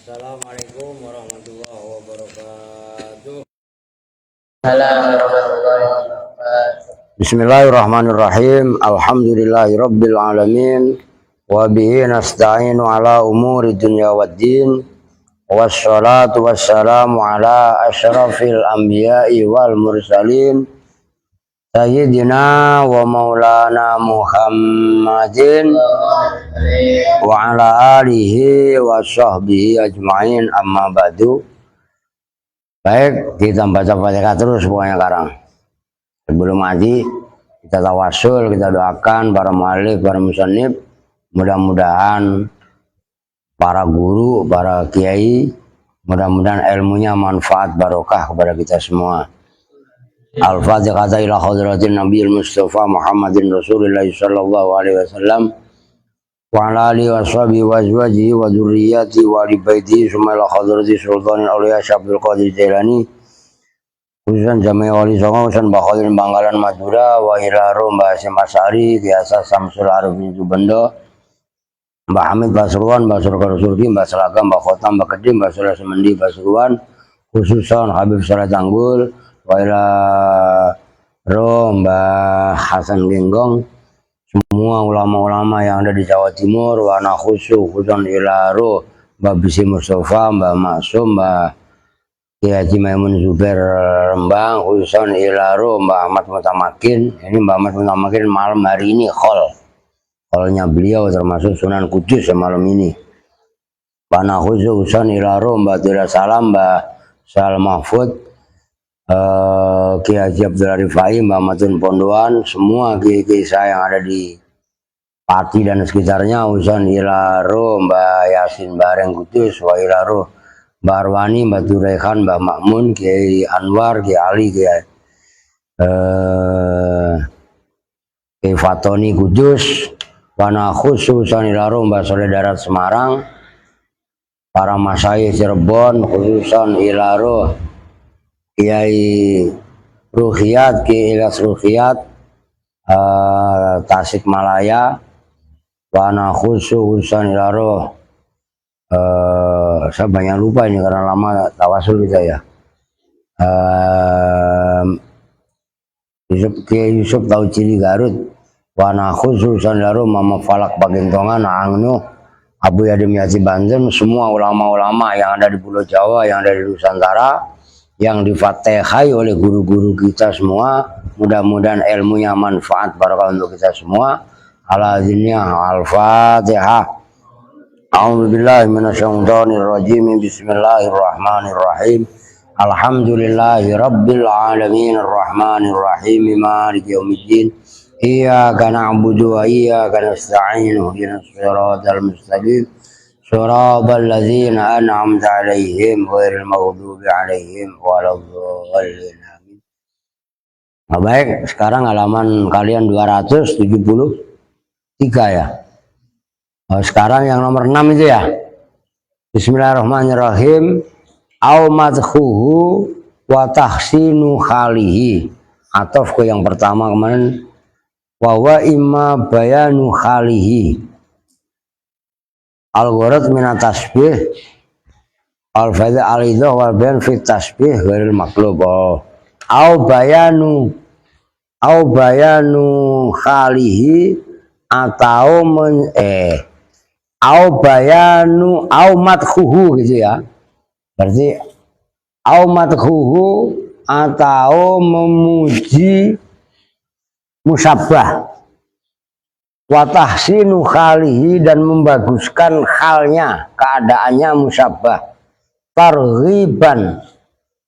Assalamualaikum warahmatullahi wabarakatuh. Bismillahirrahmanirrahim. Alhamdulillahirabbil alamin. Wa bihi nasta'inu ala umuri dunya waddin. Wassalatu wassalamu ala asyrafil anbiya'i wal mursalin Sayyidina wa maulana Muhammadin wa ala alihi wa sahbihi ajma'in, amma ba'du. Baik, kita baca Fatihah terus pokoknya sekarang. Sebelum ngaji kita tawasul, kita doakan para mu'alif, para musannif, mudah-mudahan para guru, para kiai, mudah-mudahan ilmunya manfaat barokah kepada kita semua. Al-Fatihah ila hadratin Nabiyil Mustafa Muhammadin Rasulillah sallallahu alaihi wasallam wa ala alihi wa sahbihi wa azwajihi wa dzurriyyati wa ali baitihi summa ila hadrati Sultanil Auliya Syabdul Qadir Jailani khususan Jami' Wali Songo khususan Bakhalin Bangkalan Madura wa ila rum Mbah Hasyim Asy'ari Kiasa Samsul Arifin Subendo Mbah Hamid Pasuruan Mbah Surga Rasulki Mbah Selagam Mbah Khotam Mbah Kedim Mbah Surya Semendi Pasuruan khususan Habib Saleh Tanggul wa ila rum Mbah Hasan Genggong, semua ulama-ulama yang ada di Jawa Timur, wa ana khususan ila rum Mbah Bisi Mustafa, Mbah Maksum, Mbah Kiai Haji Maimun Zubair Rembang, khususan ila rum Mbah Ahmad Mutamakin. Ini Mbah Ahmad Mutamakin malam hari ini kholnya beliau termasuk Sunan Kudus malam ini. Wa ana khususan ila rum Mbah Tira Salam, Mbah Sal Mahfud, Kiai Haji Abdul Arifai, Mbah Matun Pondoan, semua kiai-kiai saya yang ada di Pati dan sekitarnya, usan ilaro Mbah Yasin Bareng Kudus, wa ilaro Mbah Arwani, Mbah Turehan, Mbah Makmun, Kiai Anwar, Kiai Ali, Kiai Fatoni Kudus, wana khususan ilaro Mbah Soleh Darat Semarang, para masyayikh Cirebon, khususan ilaro Kiai Ruhiyat, Kiai Ilyas Ruhiyat, Tasikmalaya, wana khususan ilaro, saya banyak lupa ini karena lama tawasul kita ya. Kiai Yusuf Tahu Cili Garut, wana khususan ilaro Mama Falak Pagentongan, Angnu, Abu Yadim Yati Banten, semua ulama-ulama yang ada di Pulau Jawa, yang ada di Nusantara, yang difatihai oleh guru-guru kita semua, mudah-mudahan ilmunya manfaat barokah untuk kita semua. Al-Azimnya Al-Fatihah. A'udzubillahi minasyaitonir rajim. Bismillahirrahmanirrahim. Alhamdulillahi rabbil alamin arrahmanir rahim maliki yaumiddin. Iyyaka na'budu wa iyyaka nasta'in. Ihdinas siratal mustaqim. Shiratal ladzina an'amta 'alaihim ghairil maghdubi 'alaihim waladdallin. Amin. Nah, baik, sekarang halaman kalian 273 ya. Sekarang yang nomor 6 itu ya. Bismillahirrahmanirrahim. Au madkhuhu wa tahsinu khalihi. Atau ke yang pertama kemarin, wa wa imma bayanu khalihi. Al-gharad minat tasbih al-faidah al-idah wal bayan fit tasbih ghairil maqlub. Au bayanu khalihi atau au bayanu au madkhuhu gitu ya. Berarti au madkhuhu atau memuji musabbah, wa tahsinu khalihi dan membaguskan halnya, keadaannya musabbah, targhiban.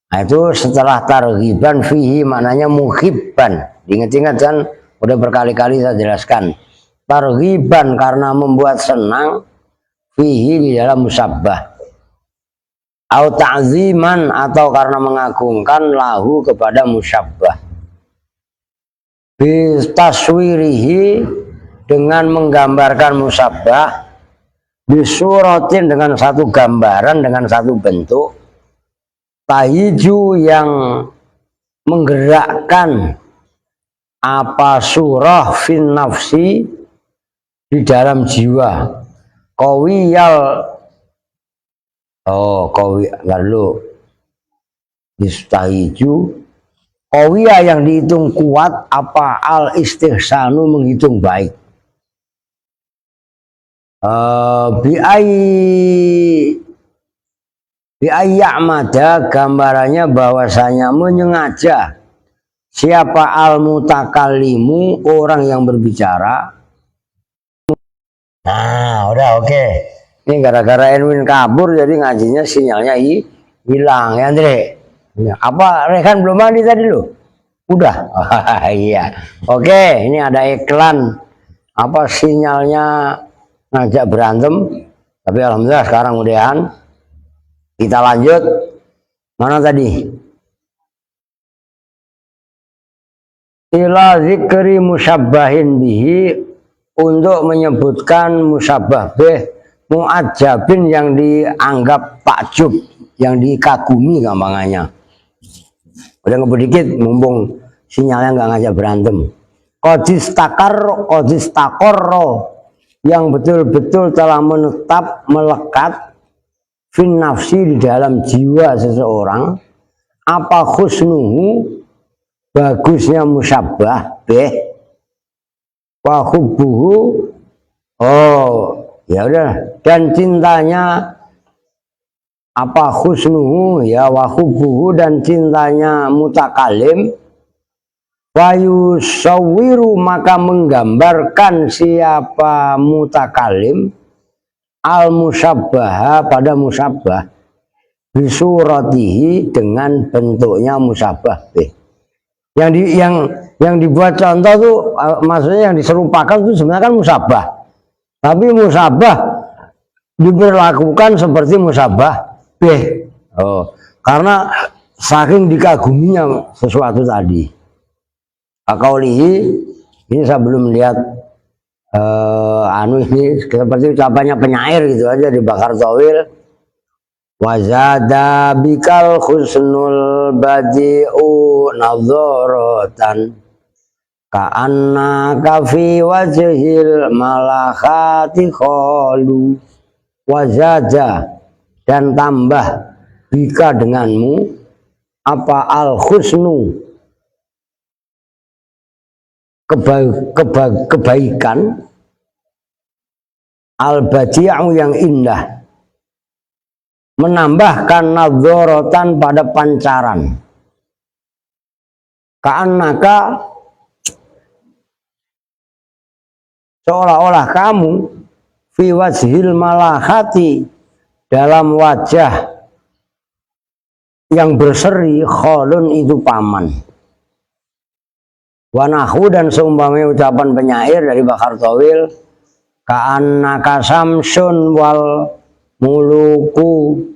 Nah, itu setelah targhiban fihi maknanya muhibban. Ingat-ingat kan, udah berkali-kali saya jelaskan. Targhiban karena membuat senang, fihi di dalam musabbah. Au ta'ziman atau karena mengagungkan lahu kepada musabbah. Bi taswirihi dengan menggambarkan musabbah, bisuratin dengan satu gambaran, dengan satu bentuk, tahiju yang menggerakkan apa surah fin nafsi di dalam jiwa, qawiyal lalu istahiju qawiyah yang dihitung kuat, apa al istihsanu menghitung baik. Bi'ayya'mada gambarannya bahwasanya menyengaja Siapa al-mutakallimu, orang yang berbicara. Nah, udah oke. Ini gara-gara Edwin kabur jadi ngajinya sinyalnya hilang ya Andre. Apa Rekan belum mandi tadi lu? Udah. Iya. Oke, ini ada iklan. Apa sinyalnya ngajak berantem? Tapi alhamdulillah sekarang udahan. Kita lanjut. Mana tadi? Ila zikri musabbahin bihi, untuk menyebutkan musabbah bih mu'ajabin yang dianggap takjub, yang dikagumi gampangannya. Udah ngebut dikit mumpung sinyalnya nggak ngajak berantem. Qadis takorro, yang betul-betul telah menetap melekat fin nafsi, di dalam jiwa seseorang, apa khusnuhu, bagusnya musabbah bih, wa hubbuhu, oh ya udah, dan cintanya, apa khusnuhu ya, wa hubbuhu, dan cintanya mutakalim, wa yusawwiru, maka menggambarkan siapa mutakalim al musabbaha, pada musabbah, bisuratihi, dengan bentuknya musabbah bih. Yang dibuat contoh tuh maksudnya yang diserupakan tuh sebenarnya kan musabbah, tapi musabbah diberlakukan seperti musabbah bih. Oh, karena saking dikaguminya sesuatu tadi. Akaulihi, ini saya belum lihat ini seperti ucapannya penyair gitu aja di Bakar Tawil. Wazada bikal khusnul badi'u nadharatan ka'anna kafi wajhil malakati khalu. Wazada, dan tambah, bika, denganmu, apa al khusnu, kebaikan, al badi'u, yang indah, menambahkan nadharatan, pada pancaran. Ka'annaka, seolah-olah kamu, fi wajhil malahati, dalam wajah yang berseri, kholun, itu paman. Wanahu, dan seumpamanya ucapan penyair dari Bakar Tawil, ka'annaka samsun wal muluku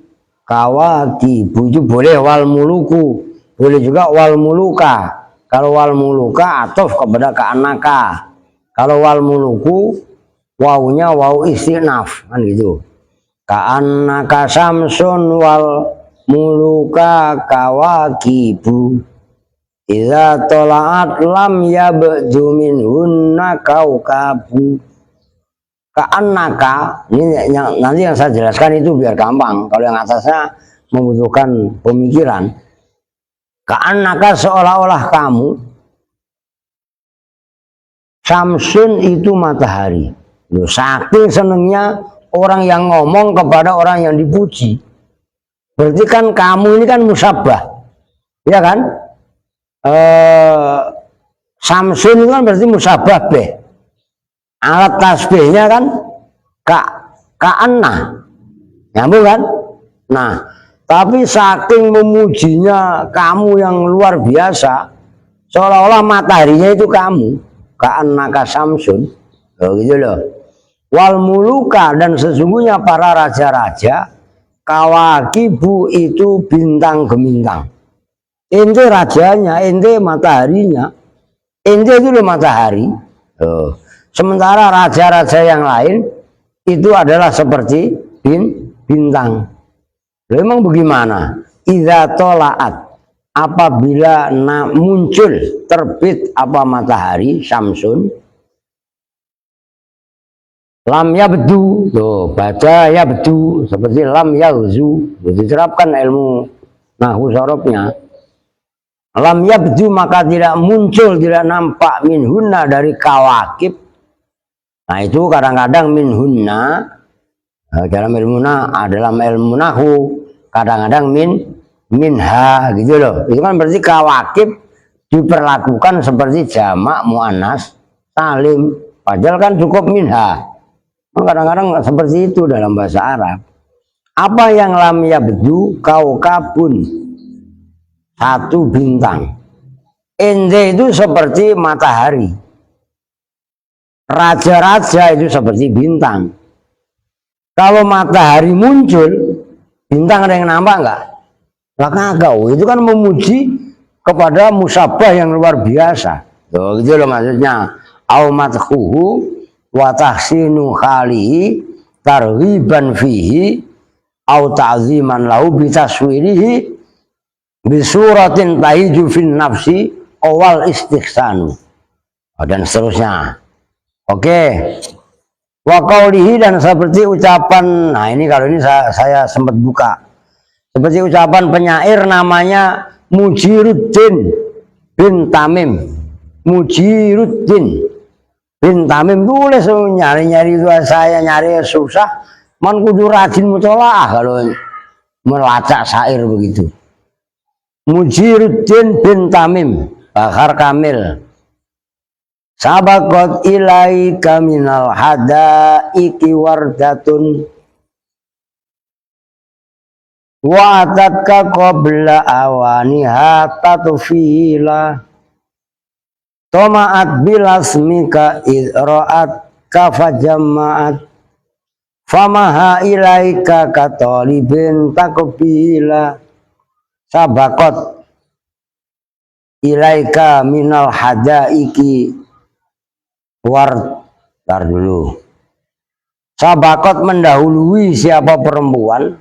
kawaki, buju boleh, wal muluku boleh juga, wal muluka. Kalau wal muluka atof kepada ka'annaka, kalau wal muluku wawunya waw istinaf, kan gitu. Ka'annaka samsun wal muluka kawakibu idza tola'at lam yabdu minhunna kaukabu. Ka'annaka, ini nanti yang saya jelaskan itu biar gampang, kalau yang atasnya membutuhkan pemikiran. Ka'annaka, seolah-olah kamu, samsun, itu matahari. Loh, saking senengnya orang yang ngomong kepada orang yang dipuji, berarti kan kamu ini kan musabbah, ya kan? Samsun itu kan berarti musabbah bih. Alat tasbihnya kan ka'anna, nyambung kan? Nah, tapi saking memujinya kamu yang luar biasa, seolah-olah mataharinya itu kamu, ka'annaka samsun, gitu loh. Wal muluka, dan sesungguhnya para raja-raja, kawakibu, itu bintang gemintang. Ente rajanya, ente mataharinya, ente itu loh matahari. Sementara raja-raja yang lain itu adalah seperti bintang. Memang bagaimana? Idza tola'at, apabila muncul, terbit apa matahari, samsun, lam yabdu, tuh baca yabdu seperti lam yauzu, diterapkan ilmu nahwu sorobnya. Lam yabdu, maka tidak muncul, tidak nampak, minhunna, dari kawakib. Nah itu kadang-kadang minhunna dalam ilmu nahwu, kadang-kadang minha, gitu loh. Itu kan berarti kawakib diperlakukan seperti jamak muannas salim, padahal kan cukup minha. Kadang-kadang seperti itu dalam bahasa Arab. Apa yang lam yabdu kaukabun, satu bintang. Ende itu seperti matahari, raja-raja itu seperti bintang. Kalau matahari muncul, bintang ada yang nampak enggak? Lah kagak, itu kan memuji kepada musabah yang luar biasa. Tuh, gitu loh maksudnya. Au madhuhu wa tahsinu khalihi targhiban fihi au ta'ziman lahu bi taswirihi bi suratin tahiju fin nafsi awal istighsanu, dan seterusnya. Oke. Wa qaulihi, dan seperti ucapan, nah ini kalau ini saya sempat buka. Seperti ucapan penyair namanya Mujiruddin bin Tamim. Mujiruddin bin Tamim, tulis nyari-nyari itu saya nyari susah. Man kudu rajin mutolaah kalau melacak syair begitu. Mujiruddin bin Tamim, Bahar Kamil. Sabaqat ilaika minal hadaiki wardatun wa atatka qabla awaniha tatfila toma'at bilasmika idra'at kafajama'at famaha ilaika katalibin takbila. Sabaqat ilaika minal hadaiki tar dulu. Sabakot mendahului siapa perempuan,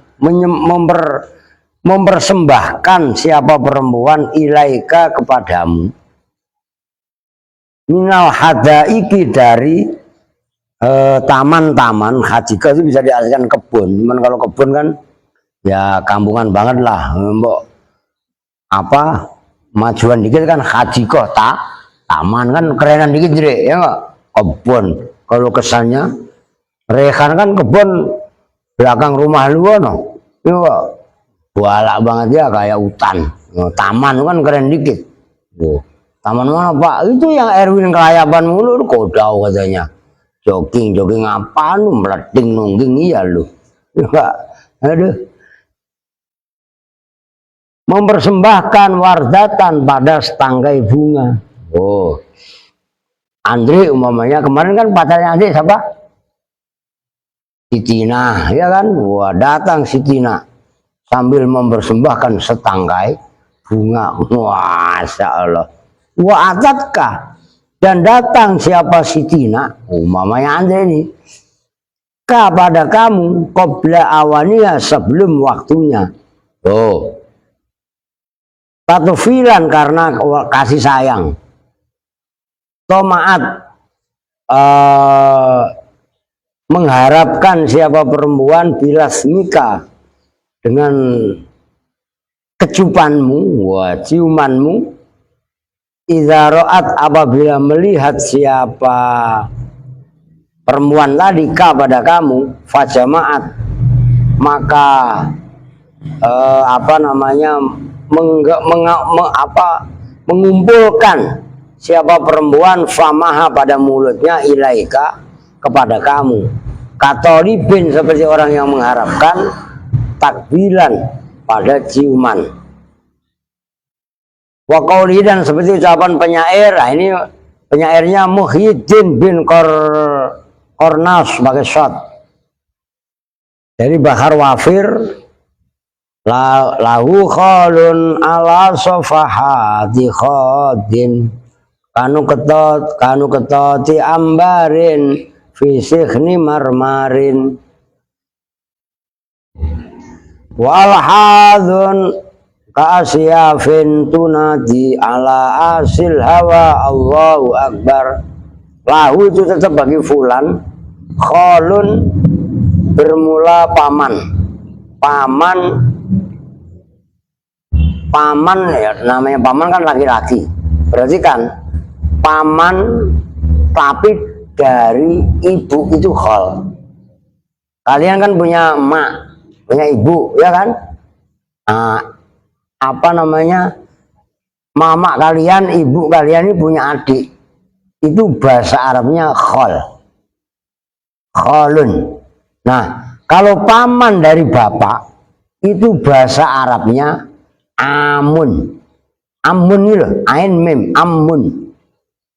mempersembahkan siapa perempuan ilaika kepadamu. Minal hadaiki, dari taman-taman. Hadika itu bisa diartikan kebun. Cuman kalau kebun kan ya kampungan banget lah. Mbok apa majuan dikit kan hadika, taman kan kerenan dikit deh, ya enggak? Kebun, kalau kesannya rekan kan kebun belakang rumah lu no, itu balak banget ya, kayak hutan. Taman kan keren dikit. Taman mana pak? Itu yang Erwin Kelayaban mulu, kodau katanya. Jogging apa lu, meleting nungging, iya lu. Aduh. Mempersembahkan wardatan pada setangkai bunga. Oh, Andre umpamanya kemarin kan pacarnya Andre siapa? Sitina, ya kan? Wah, datang Sitina sambil mempersembahkan setangkai bunga. Masya Allah. Wa atatka, dan datang siapa Sitina, umpamanya Andre ini, kepada kamu qabla awaniya, sebelum waktunya. Oh, tatufilan, karena kasih sayang. Tomaat, mengharapkan siapa perempuan bilasmika, dengan kecupanmu, ciumanmu. Idza ra'at, apabila melihat siapa perempuan tadi pada kamu, fajamaat, maka mengumpulkan siapa perempuan famaha, pada mulutnya, ilaika, kepada kamu, katolibin, seperti orang yang mengharapkan, takbilan, pada ciuman. Wa qauli, dan seperti ucapan penyair. Nah, ini penyairnya Muhyiddin bin Kornas sebagai shot dari Bahar Wafir. Lahu khalun ala sofahati khodin kanu ketoti ambarin fisikhni marmarin wal hadun ka'asyafin tunadi ala asil hawa Allahu akbar. Lahu itu tetap bagi fulan, khalun bermula paman ya, namanya paman kan laki-laki, berarti kan paman tapi dari ibu itu khol. Kalian kan punya emak, punya ibu, ya kan? Nah, mama kalian, ibu kalian ini punya adik, itu bahasa Arabnya khol, kholun. Nah, kalau paman dari bapak itu bahasa Arabnya amun. Amun ini loh, ain mim, amun.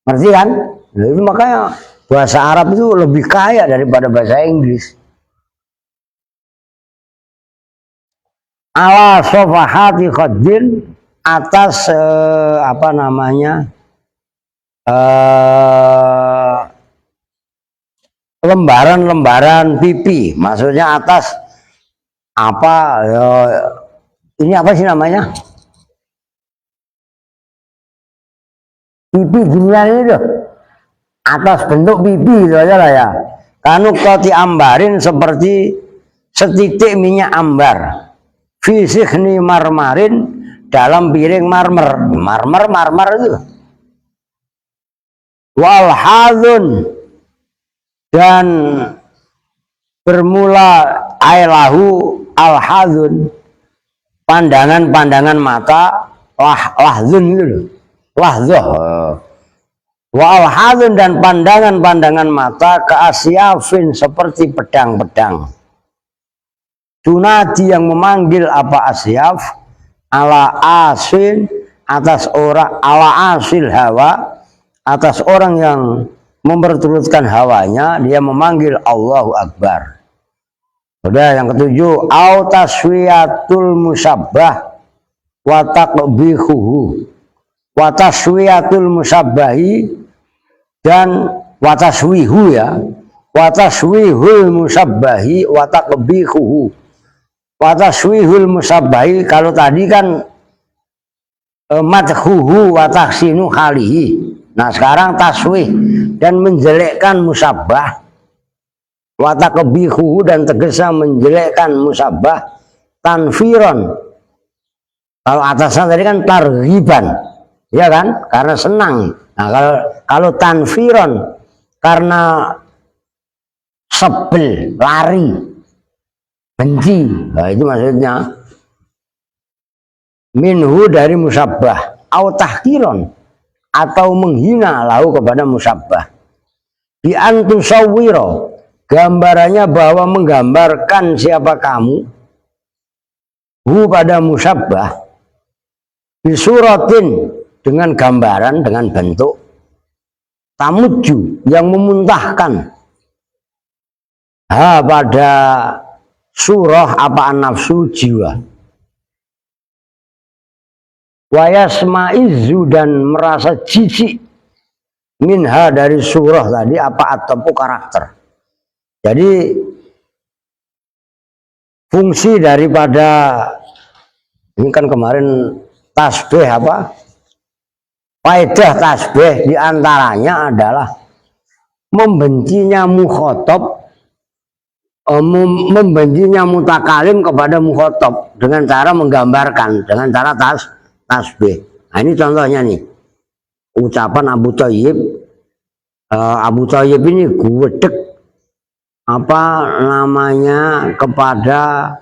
Ngerti kan? Nah, itu makanya bahasa Arab itu lebih kaya daripada bahasa Inggris. Ala sofahati khaddin, atas apa namanya, lembaran-lembaran pipi, maksudnya atas apa ini apa sih namanya, pipi gimana ini loh, atas bentuk pipi itu aja lah ya. Kanuk koti ambarin, seperti setitik minyak ambar, fisikni marmarin, dalam piring marmer. Marmer itu. Wal hadun, dan bermula ailahu al hadun, pandangan-pandangan mata, lahzun itu, lahzoh. Wa al hadun, dan pandangan-pandangan mata keasyafin, seperti pedang-pedang. Tunadi, yang memanggil apa asyaf, ala asin, atas orang, ala asil hawa, atas orang yang memperturutkan hawanya, dia memanggil Allahu Akbar. Udah, yang ketujuh, au taswiyatul musabbah wa taqbihuhu. Wa taswiyatul musabbahi, dan wa taswihu ya. Wa taswihul musabbahi wa taqbihuhu. Wa taswihul musabbahi, kalau tadi kan madhuhu wa tahsinu khalihi. Nah, sekarang taswih, dan menjelekkan musabbah, wa taqbihuhu, dan tegesa menjelekkan musabbah, tanfiron. Kalau atasnya tadi kan targhiban, ya kan, karena senang. Nah, kalau tanfiron karena sebel, lari, benci, nah itu maksudnya. Minhu, dari musabbah, au tahkiron, atau menghina lahu, kepada musabbah. Bi antusawwiro, gambarannya bahwa menggambarkan siapa kamu, hu, pada musabbah, bisuratin, dengan gambaran, dengan bentuk, tamuju, yang memuntahkan, ha, pada surah apa nafsu, jiwa. Wayasmaizu, dan merasa jijik, minha, dari surah tadi apa atapu, karakter. Jadi fungsi daripada ini kan kemarin tasbih apa, faedah tasbih diantaranya adalah membencinya mukhotob, membencinya mutakalim kepada mukhotob, dengan cara menggambarkan, dengan cara tasbih. Nah, ini contohnya nih, ucapan Abu Thayyib. Abu Thayyib ini gudeg apa namanya kepada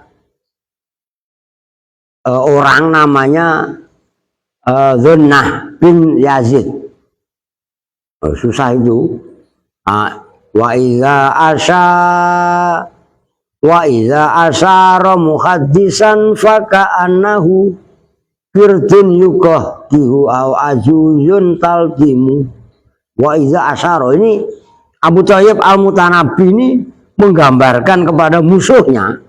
orang namanya Zunnah bin Yazid. Susah itu. Wa iza asyara muhaddisan faka'annahu firdun yuqahdihu au ajuzun talqimu. Wa iza asyara, ini Abu Thayyib al-Mutanabbi ini menggambarkan kepada musuhnya.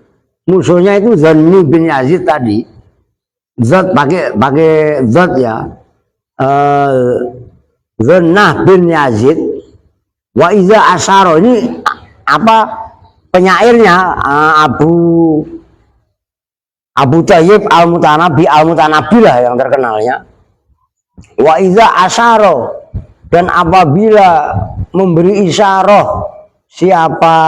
Musuhnya itu Zanni bin Yazid tadi. Zat pakai zat ya. Zannah bin Yazid. Wa iza asyara, ini apa penyairnya, Abu Thayyib al-Mutanabbi lah yang terkenalnya. Wa iza asyara, dan apabila memberi isyarah siapa,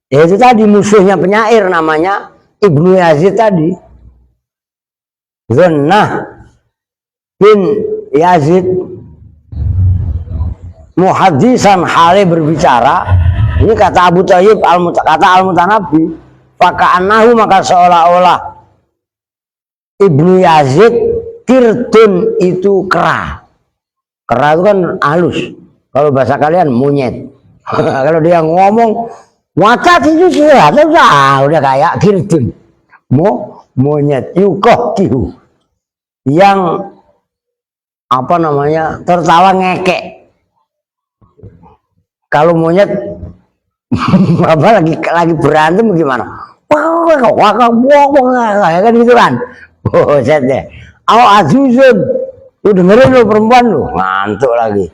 yaitu tadi musuhnya penyair namanya Ibnu Yazid tadi, Zannah bin Yazid, muhaddisan, hale berbicara. Ini kata Abu Thayyib kata al-Mutanabbi, faka'annahu, maka seolah-olah Ibnu Yazid Kirtun itu kera. Kera itu kan halus. Kalau bahasa kalian monyet. Kalau dia ngomong wacat itu sudah udah kayak kirtun. Monyet. Yukoh kihu. Yang apa namanya tertawa ngekek. Kalau monyet apa lagi berantem gimana? Wah kan gitu kan. Buset deh. Azuzun. Lu dengerin lu perempuan lu, ngantuk lagi.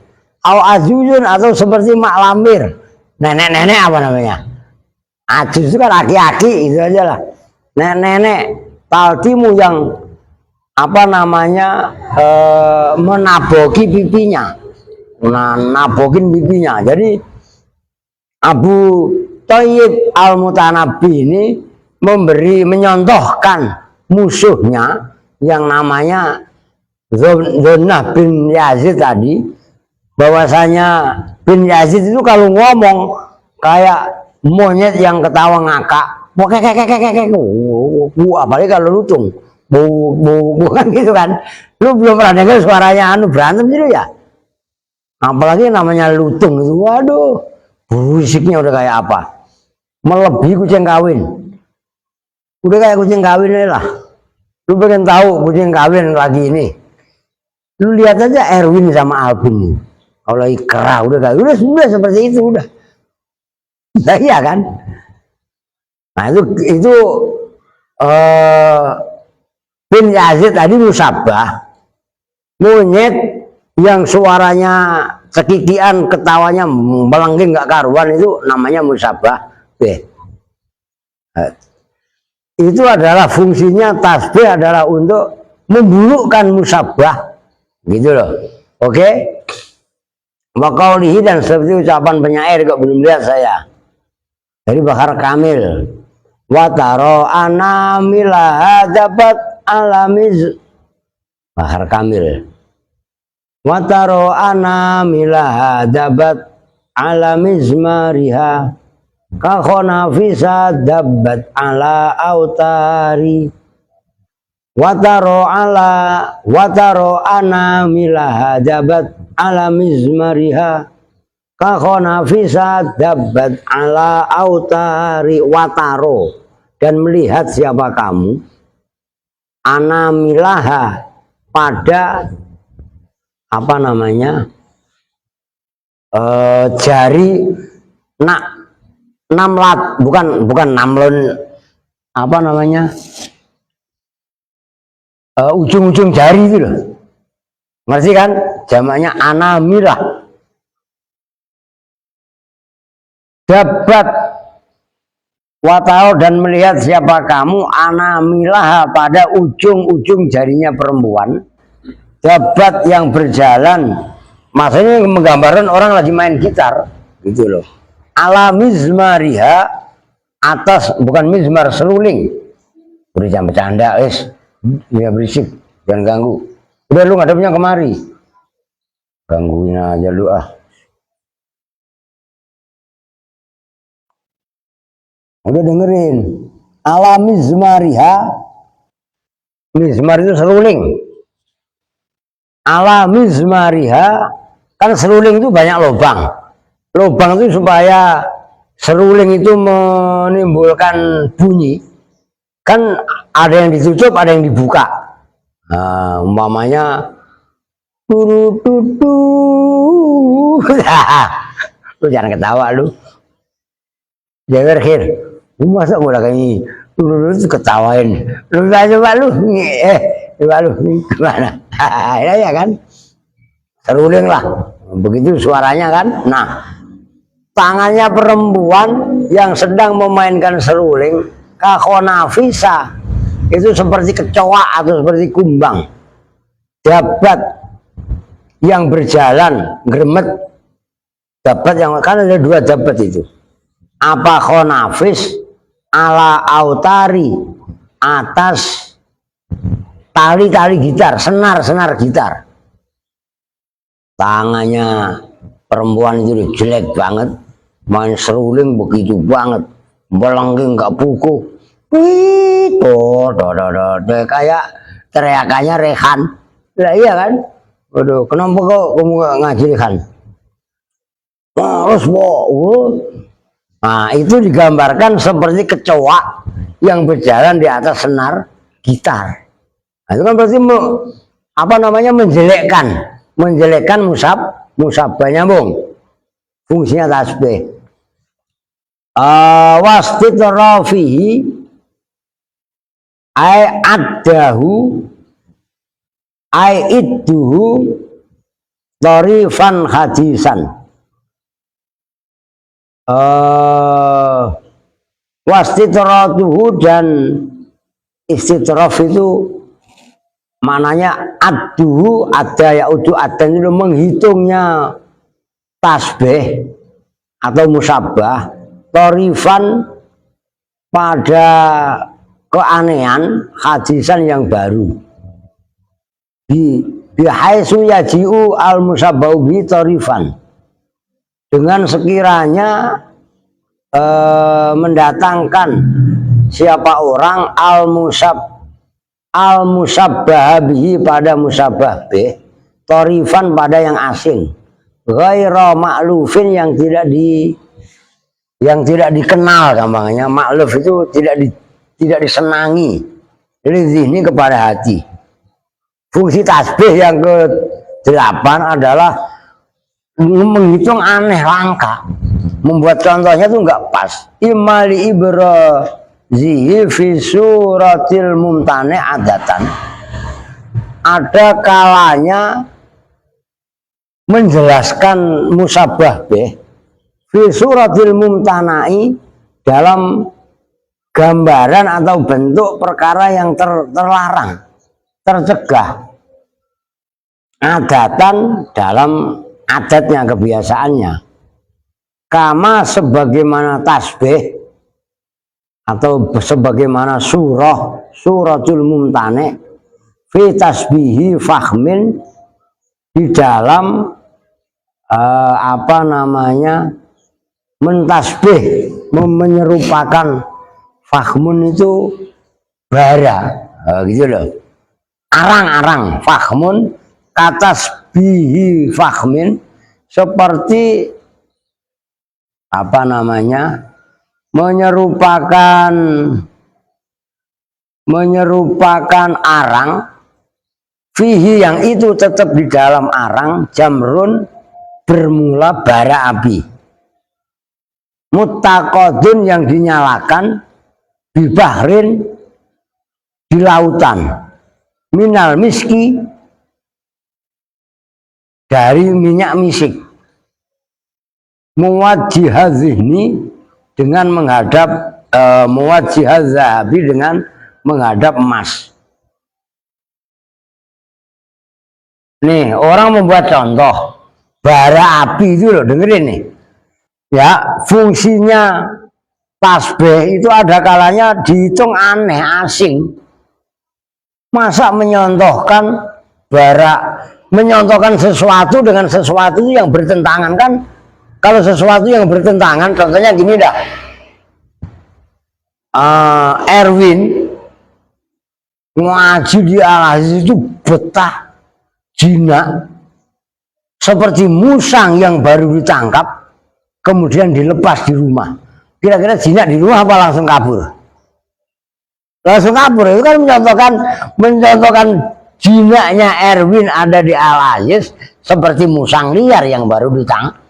Azuzun atau seperti mak lampir. Nenek-nenek apa namanya? Ajuz itu kan aki-aki itu aja lah. Nenek-nenek taltimu yang apa namanya menaboki pipinya. Nabokin pipinya. Jadi Abu Thayyib Al-Mutanabbi ini menyontohkan musuhnya yang namanya Zonah bin Yazid tadi, bahwasanya bin Yazid itu kalau ngomong kayak monyet yang ketawa ngakak, apalagi kalau lutung, bukan gitu kan? Lu belum pernah dengar suaranya berantem gitu ya? Apalagi namanya lutung itu, waduh, busiknya udah kayak apa? Melebihi kucing kawin. Udah kayak kucing kawin lah. Lu pengen tahu kucing kawin lagi ini? Lu lihat aja Erwin sama Alvin. Kalau lagi kera udah seperti itu udah. Nah, iya kan? Nah itu bin Yazid tadi musabah, monyet yang suaranya cekikian, ketawanya melengking nggak karuan, itu namanya musabah. Itu adalah fungsinya tasbih adalah untuk memburukkan musabah, gitu loh. Oke? Maqaulihi, dan seperti ucapan penyair, kok belum lihat saya. Dari Bahar Kamil. Wataro anamilah dapat alamiz. Bahar Kamil. Wataro anamilah dapat alamiz mariha. Kakhona fisa dabat ala autari. Wataro anamilah dabat ala mizmariha. Kakhona fisa dabat ala autari. Wataro, dan melihat siapa kamu, anamilaha, pada apa namanya jari namlat, bukan namlon, apa namanya ujung-ujung jari itu loh, ngerti kan? Jamaknya anamilah. Dapat watau, dan melihat siapa kamu, anamilah, pada ujung-ujung jarinya perempuan. Dapat, yang berjalan, maksudnya menggambarkan orang lagi main gitar gitu loh. Ala mizmariha, atas, bukan mizmar, seruling. Udah jangan bercanda, ya berisik, jangan ganggu. Udah lu ngadepnya kemari, gangguin aja lu ah. Udah dengerin. Ala mizmariha, mizmar itu seruling. Ala mizmariha, kan seruling itu banyak lubang. Lubang itu supaya seruling itu menimbulkan bunyi. Kan ada yang ditutup, ada yang dibuka. Nah, umpamanya lu jangan ketawa lu. Jangan akhir. Lu masa gua lagi lu ketawain. Lu coba lu coba lu gimana? Ya kan? Seruling lah. Begitu suaranya kan. Nah, tangannya perempuan yang sedang memainkan seruling, kakhonafisa, itu seperti kecoa atau seperti kumbang. Dapat, yang berjalan, gremet. Dapat, yang kan ada dua dapat itu. Apa khonafis, ala autari, atas tali-tali gitar, senar-senar gitar. Tangannya perempuan itu jelek banget, main seruling begitu banget, melengking nggak puku, kayak teriakannya Rehan, Lah iya kan? Waduh, kenapa kok kamu ngajikan? Terus nah itu digambarkan seperti kecoa yang berjalan di atas senar gitar. Nah, itu kan berarti apa namanya menjelekkan musabah nyambung. Fungsinya tasbih. Wastitrafihi ai addahu ai idduhu tarifan hadisan. Wastitratuhu dan istitraf itu maknanya adduhu ada yaudu adan itu menghitungnya tasbih atau musabah tarifan pada keanehan hadisan yang baru bihaitsu yaji'u al musabbahu bi tarifan dengan sekiranya mendatangkan siapa orang al musabbah bihi pada musabah bih tarifan pada yang asing ghaira ma'lufin yang tidak dikenal gampangnya. Ma'luf itu tidak disenangi. Jadi ini kepada hati. Fungsi tasbih yang ke-8 adalah menghitung aneh langka. Membuat contohnya itu enggak pas. Imali ibrazihi fi suratil mumtani adatan. Ada kalanya menjelaskan musabah bih fi suratil mumtanai dalam gambaran atau bentuk perkara yang terlarang, tercegah. Adatan dalam adatnya, kebiasaannya. Kama sebagaimana tasbih atau sebagaimana suratul mumtani fi tasbihi fahmin di dalam apa namanya mentasbih menyerupakan fahmun itu bara gitu loh, arang-arang fahmun katasbihi fahmin seperti apa namanya menyerupakan arang fihi yang itu tetap di dalam arang jamrun bermula bara api muttaqadun yang dinyalakan bibahrin di lautan minal miski dari minyak misik muwajjihadzihni dengan menghadap muwajjihadzahabi dengan menghadap emas. Nih orang membuat contoh bara api itu loh, dengerin nih ya, fungsinya tasbih itu ada kalanya dihitung aneh asing. Masa menyontohkan menyontohkan sesuatu dengan sesuatu yang bertentangan kan? Kalau sesuatu yang bertentangan, contohnya gini dah, Erwin ngaji di Al-Aziz itu betah jinak seperti musang yang baru ditangkap kemudian dilepas di rumah. Kira-kira jinak di rumah apa langsung kabur? Langsung kabur. Itu kan mencontohkan jinaknya Erwin ada di Al-Aziz seperti musang liar yang baru ditangkap.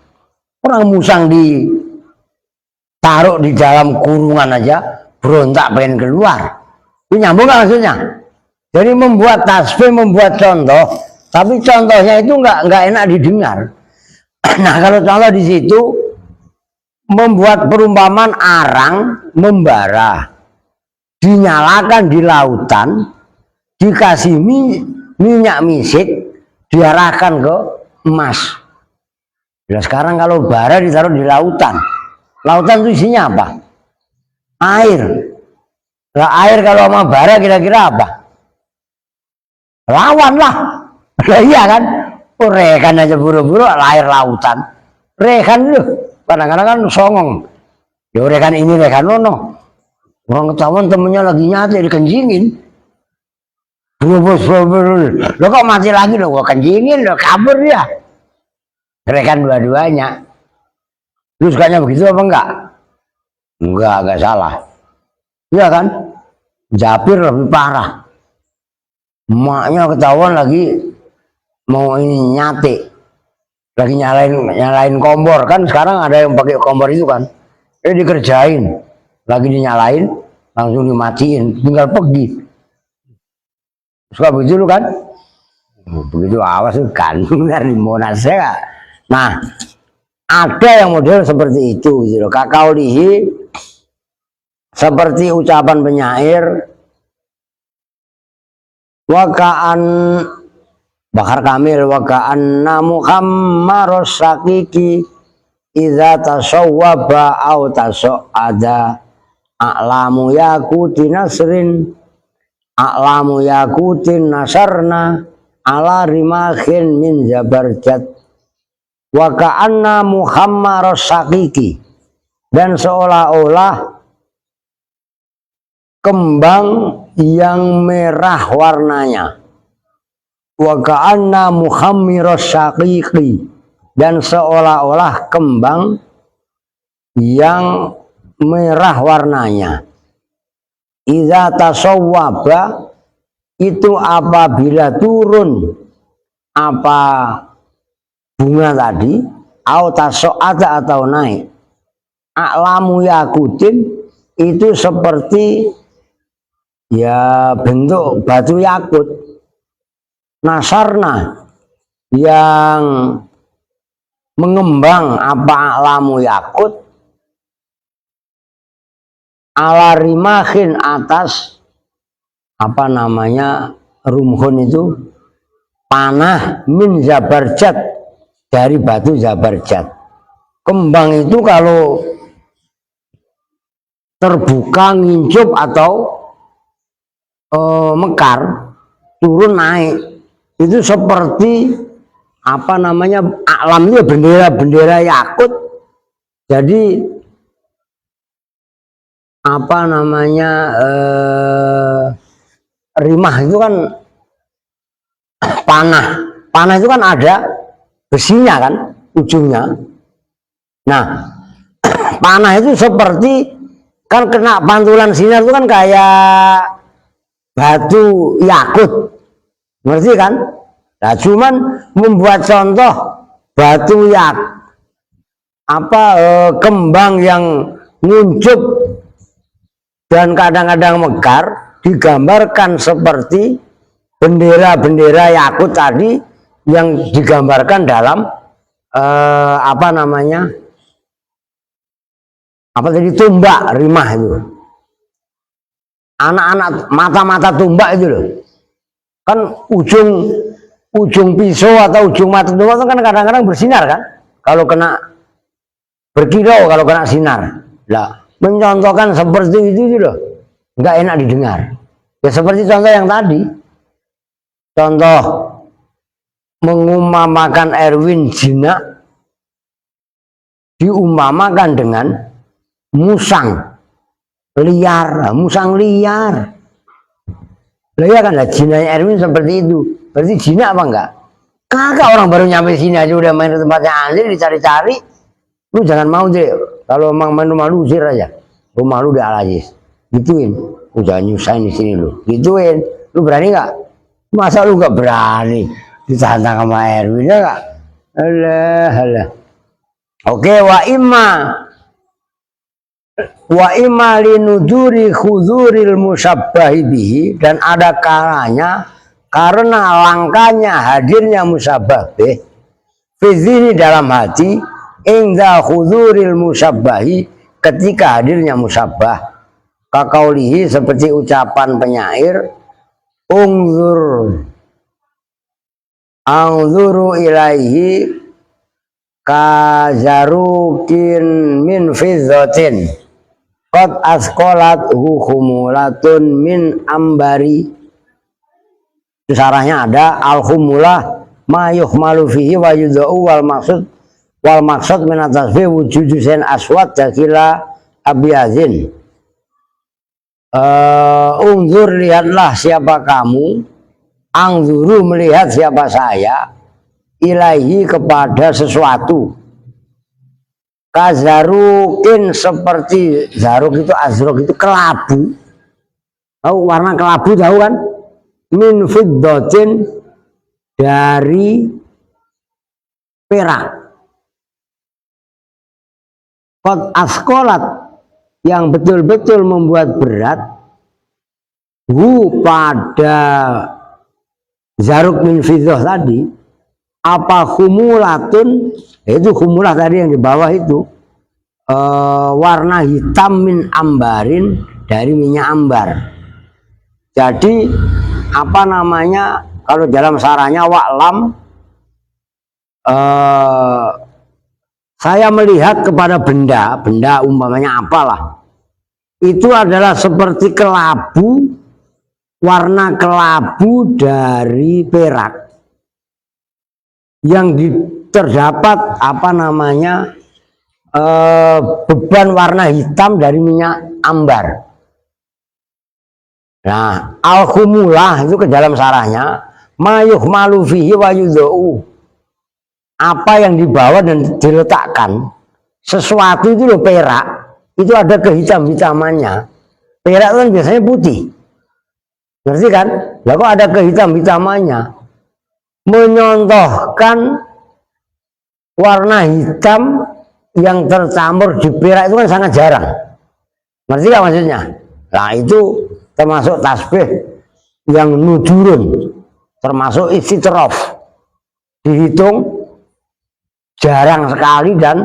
Orang musang ditaruh di dalam kurungan aja berontak pengen keluar. Ini nyambung gak maksudnya? Jadi membuat tasbih, membuat contoh, tapi contohnya itu nggak enak didengar. Nah kalau contoh di situ membuat perumpamaan arang membara, dinyalakan di lautan, dikasih minyak misik, diarahkan ke emas. Nah sekarang kalau bara ditaruh di lautan, lautan itu isinya apa? Air. Nah, air kalau sama bara kira-kira apa? Lawan lah. Nah, iya kan? Oh, rekan aja buru-buru air lautan. Rekan loh. Kadang-kadang kan songong. Ya rekan ini rekan nono. Orang ketahuan temennya lagi nyate dikencingin. Lo kok mati lagi lo? Gua kencingin lo, kabur ya. Rekan dua-duanya. Lu sukanya begitu apa enggak? Enggak salah. Iya kan? Japir lebih parah. Emaknya ketahuan lagi mau ini nyate. Lagi nyalain kompor kan, sekarang ada yang pakai kompor itu kan. Dikerjain. Lagi dinyalain, langsung dimatiin, tinggal pergi. Suka begitu lu kan? Begitu awas lu kandung dari Monas ya. Nah, ada yang model seperti itu gitu loh. Kakaulihi seperti ucapan penyair wakaan Bakar Kamil wakaan Muhammaros sakiki idza tasawwaba au tasoada a'lamu yakuti nasrin a'lamu yakutin nasarna ala rimahin min jabarjat wa ka'anna muhammaros sakiki, dan seolah-olah kembang yang merah warnanya, wa ka'anna muhammiros sakiki, dan seolah-olah kembang yang merah warnanya. Idza tasawwaba itu apabila turun apa bunga tadi, au taso'ata atau naik. A'lamu yakutin itu seperti ya bentuk batu yakut. Nasarna yang mengembang apa a'lamu yakut ala rimahin atas apa namanya rumhun itu panah min zabarjat dari batu zabarjat. Kembang itu kalau terbuka ngincup atau mekar turun naik itu seperti apa namanya alam itu bendera yakut. Jadi apa namanya rimah itu kan panah itu kan ada besinya kan ujungnya. Nah panah itu seperti kan kena pantulan sinar itu kan kayak batu yakut, ngerti kan? Nah cuman membuat contoh batu kembang yang nguncup dan kadang-kadang mekar digambarkan seperti bendera-bendera yakut tadi yang digambarkan dalam apa namanya tumbak rimah itu, anak-anak mata-mata tumbak itu loh kan, ujung pisau atau ujung mata tumbak itu kan kadang-kadang bersinar kan kalau kena berkilau, kalau kena sinar lah. Mencontohkan seperti itu loh, nggak enak didengar. Ya seperti contoh yang tadi, contoh mengumpamakan Erwin jinak diumpamakan dengan musang liar. Lah ya kan, jinanya Erwin seperti itu. Berarti jinak apa enggak? Kagak, orang baru nyampe sini aja udah main ke tempatnya Anjir dicari-cari. Lu jangan mau deh. Kalau emang malu usir aja. Rumah lu di Al-Aziz. Gituin. Lu jangan nyusahin di sini lu. Gituin. Lu berani nggak? Masa lu nggak berani ditantang sama Erwin ya nggak? Alah. Oke, wa imma linuduri khuzuril musabbahi bihi, dan ada kalanya karena langkanya hadirnya musabbah bih fi dzihni dalam hati inda khuzuril musabbahi ketika hadirnya musabbah, kakaulihi seperti ucapan penyair anzuru ilaihi kazarukin min fiddatin qad asqalat khumulatun min ambari. Itu sarahnya ada al-khumulah ma yuhmalu fihi wa yudau wal maksud min atasfi wujudu sen aswad dakila abyazin. Unzur lihatlah siapa kamu Angzuru melihat siapa saya, ilahi kepada sesuatu. Kazarukin seperti zaruk itu, azruk itu kelabu. Tahu warna kelabu tahu kan? Min fiddatin dari perak. Qad askolat yang betul-betul membuat berat. Hu pada zaruk min fiddah tadi. Apa khumulatun, itu khumulah tadi yang di bawah itu warna hitam min ambarin dari minyak ambar. Jadi apa namanya kalau dalam sarahnya wa'lam, saya melihat kepada benda umpamanya apalah, itu adalah seperti kelabu, warna kelabu dari perak yang terdapat apa namanya beban warna hitam dari minyak ambar. Nah, al-khumulah itu ke dalam sarahnya mayuh malu fihi wa yudha'u, apa yang dibawa dan diletakkan sesuatu itu loh, perak itu ada kehitam-hitamannya. Perak itu kan biasanya putih, ngerti kan? Lah kok ada kehitam-hitamannya, menyontohkan warna hitam yang tercampur di perak itu kan sangat jarang, ngerti gak maksudnya? Nah itu termasuk tasbih yang nujurun, termasuk istitrof, dihitung jarang sekali dan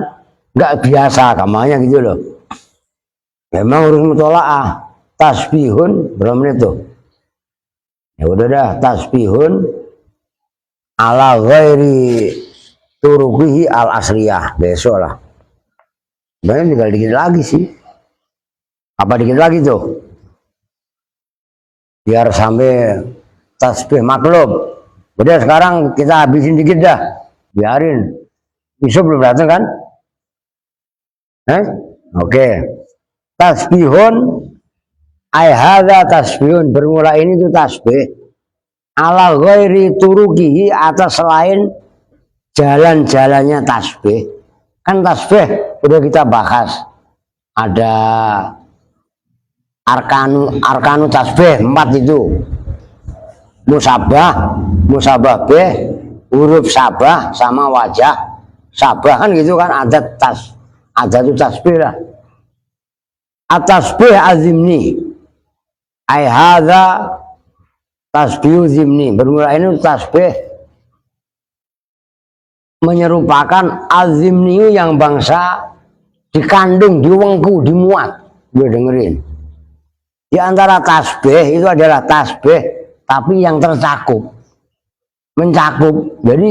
nggak biasa kamarnya gitu loh. Memang harus mutola'ah. Tasbihun berapa menit tuh? Ya udah dah, tasbihun ala ghairi turuqihi al asriyah, besok lah. Sebenarnya tinggal dikit lagi sih. Apa dikit lagi tuh? Biar sampai tasbih maklum. Udah sekarang kita habisin dikit dah. Biarin. Isu belum datang kan? Oke. Tasbihun ai hadza tasbihun, bermula ini tuh tasbih ala ghairi turuqihi, atas selain jalan-jalannya tasbih. Kan tasbih udah kita bahas. Ada arkanu tasbih 4 itu. Musabah, musabah bih, huruf sabah sama wajah sabah kan gitu kan, ada tuh tasbih lah. At-tasbih azimni ai hadza tasbih zimni, bermula ini tasbih menyerupakan azimni yang bangsa dikandung, diwengku, dimuat. Gue dengerin. Di antara tasbih itu adalah tasbih tapi yang tercakup, mencakup. Jadi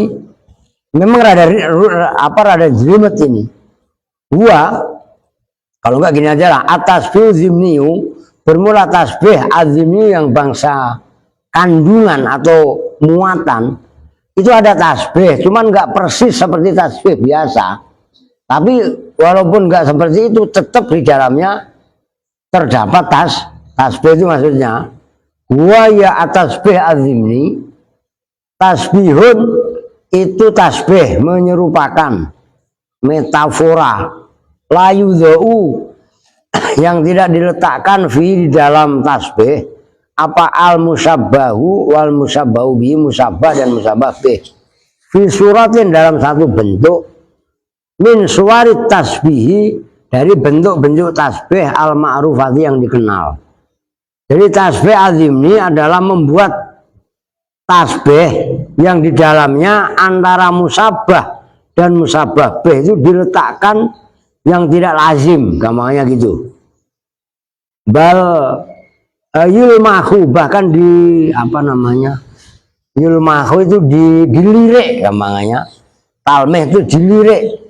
memang rada jelimet ini. Kalau enggak gini aja lah, at-tasbih zimniyu, bermula tasbih azimni yang bangsa kandungan atau muatan. Itu ada tasbih, cuman enggak persis seperti tasbih biasa. Tapi walaupun enggak seperti itu, tetap di dalamnya terdapat tasbih itu maksudnya. Ya at-tasbih azimni, tasbihun itu tasbih menyerupakan metafora layu zau yang tidak diletakkan fi di dalam tasbih apa al musabbahu wal musabbahu bi, musabbah dan musabbah bih, fi suratin dalam satu bentuk, min suwarit tasbihi dari bentuk-bentuk tasbih al ma'rufati yang dikenal. Jadi tasbih azim ini adalah membuat tasbih yang di dalamnya antara musabbah dan musabbah bih itu diletakkan yang tidak lazim, gampangnya gitu. Bal yulmahu, bahkan di apa namanya, yulmahu itu dilirik, gampangnya. Talmeh itu dilirik.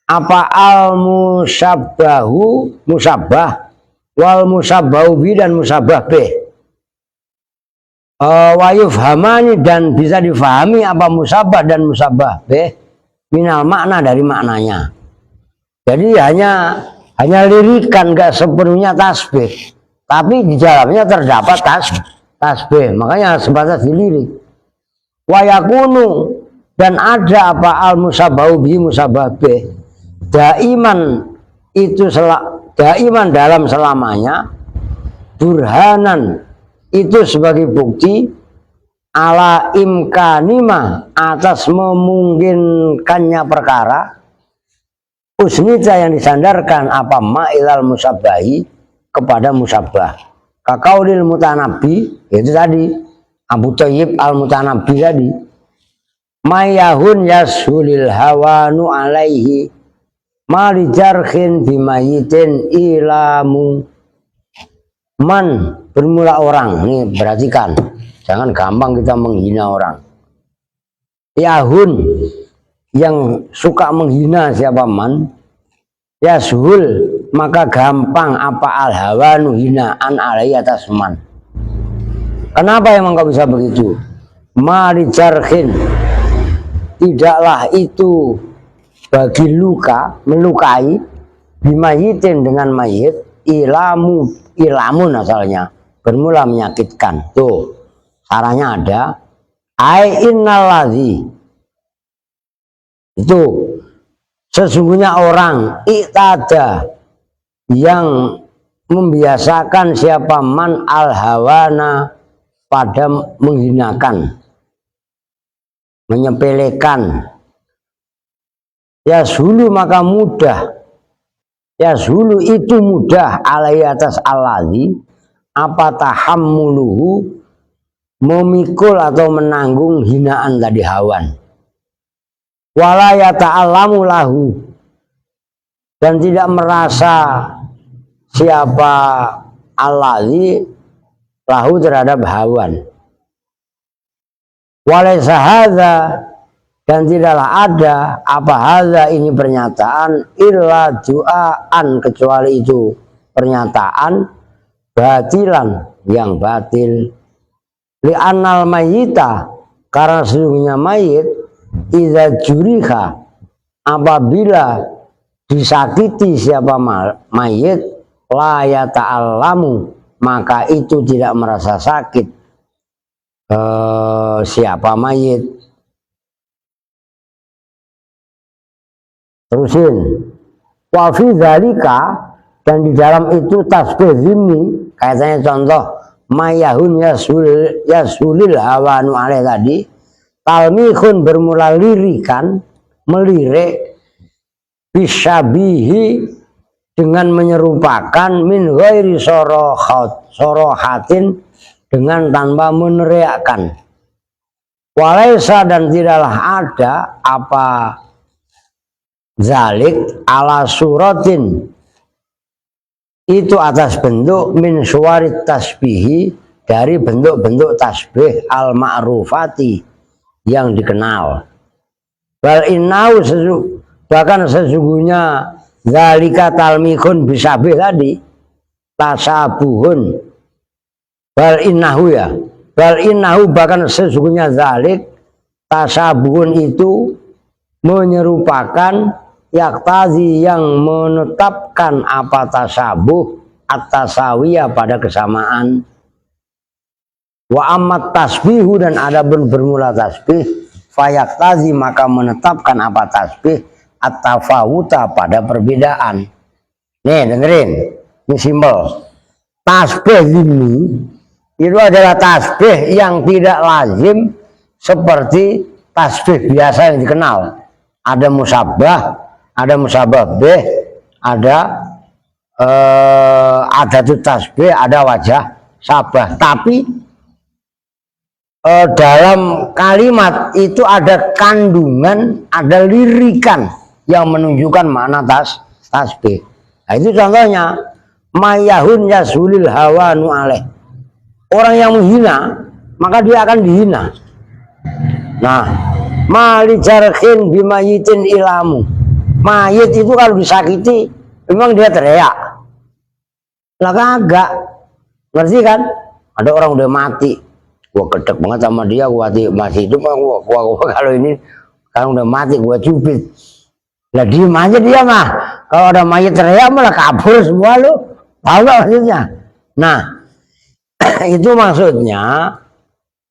Apa al musabbahu, musabbah, wal musabbahu bi dan musabbah bih. Wayufhamani, dan bisa difahami apa musabbah dan musabbah bih minal makna, dari maknanya. Jadi hanya lirikan, gak sepenuhnya tasbih, tapi di dalamnya terdapat tasbih, makanya sebatas dilirik. Wayakunu dan ada apa al musabahu bi musababe daiman itu daiman dalam selamanya, burhanan itu sebagai bukti ala imkanima atas memungkinkannya perkara, usnita yang disandarkan apa ma'ilal musabbahi kepada musabah, kakaulil mutanabbi itu tadi Abu Thayyib al Mutanabbi tadi, mayahun yasulil hawanu alaihi mali jarhin bimayitin ilamu. Man bermula orang, nih perhatikan, jangan gampang kita menghina orang. Yahun yang suka menghina siapa man, yashul maka gampang apa al hawanu hinaan alaihi atas man. Kenapa emang kau bisa begitu? Mali jarhin, tidaklah itu bagi luka, melukai, bimayitin dengan mayit, ilamun asalnya, bermula menyakitkan. Tuh, caranya ada. Ai innalladzi, itu sesungguhnya orang iktada yang membiasakan siapa man al hawana pada menghinakan, menyepelekan, ya sulu maka mudah, ya sulu itu mudah alai atas alladzi apa tahammuluhu memikul atau menanggung hinaan tadi hawan, wala yata'allamu lahu dan tidak merasa siapa alladzi lahu terhadap hawan, walaysa hadza dan tidaklah ada apa hadza ini pernyataan illa du'aan kecuali itu pernyataan batilan yang batil, li'annal mayyita karena sesungguhnya mayit idza juriha apabila disakiti siapa mayit la yata'allamu maka itu tidak merasa sakit siapa mayit. Terusin, wa fi dzalika dan di dalam itu tasbih zimni, kaitannya contoh mayahun yasulil hawanu alaih tadi, talmihun bermula lirikan, melirik, bisyabihi dengan menyerupakan min ghairi sorohatin dengan tanpa meneriakkan, walaysa dan tidaklah ada apa zalik ala suratin itu atas bentuk min suwarit tasbihi dari bentuk-bentuk tasbih al ma'rufati yang dikenal, bal innau bahkan sesungguhnya zalika talmihun bisabih tadi tasabuhun, bal innahu ya, bal innahu bahkan sesungguhnya zalik tasabuhun itu menyerupakan yaktazi yang menetapkan apa tasabuh at-tasawiyah pada kesamaan, wa amat tasbihu dan ada bermula tasbih fayaktazi maka menetapkan apa tasbih at-tafawuta pada perbedaan. Nih dengerin, ini simbol tasbih ini itu adalah tasbih yang tidak lazim seperti tasbih biasa yang dikenal. Ada musabah, ada musabah bih, ada adatut tasbih, ada wajah sabah. Tapi dalam kalimat itu ada kandungan, ada lirikan yang menunjukkan makna tasbih. Nah, itu contohnya mayahun yasulil hawanu alaih. Orang yang menghina maka dia akan dihina. Nah, mali jarhin bimayitin ilamu. Mayit itu kalau disakiti memang dia teriak. Lah kagak. Ngerti kan? Ada orang udah mati. Gua gedek banget sama dia, gua masih hidup, gua kalau ini kalau udah mati gua cubit. Lah diem aja dia mah. Kalau ada mayit teriak malah kabur semua lu. Tahu gak maksudnya? Nah, itu maksudnya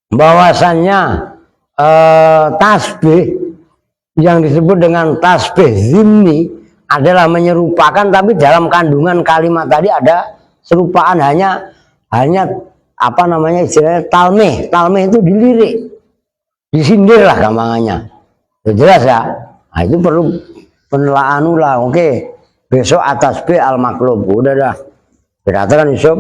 bahwasannya tasbih yang disebut dengan tasbih zimni adalah menyerupakan, tapi dalam kandungan kalimat tadi ada serupaan, hanya apa namanya istilahnya talmeh itu dilirik, disindir lah gampangannya. Jelas ya. Nah, itu perlu penelaahan ulang. Oke, besok atas B al maklub. Udah dah. Berkatakan Yusuf.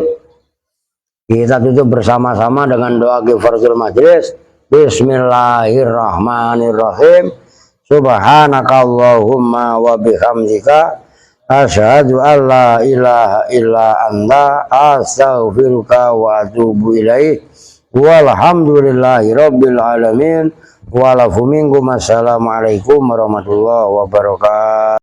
Kita tutup bersama-sama dengan doa kifaratul majlis. Bismillahirrahmanirrahim. Subhanakallahumma wa bihamdika asyhadu an la ilaha illa anta astaghfiruka wa atubu ilaik. Walhamdulillahi rabbil alamin. Walafu minkum. Assalamualaikum warahmatullahi wabarakatuh.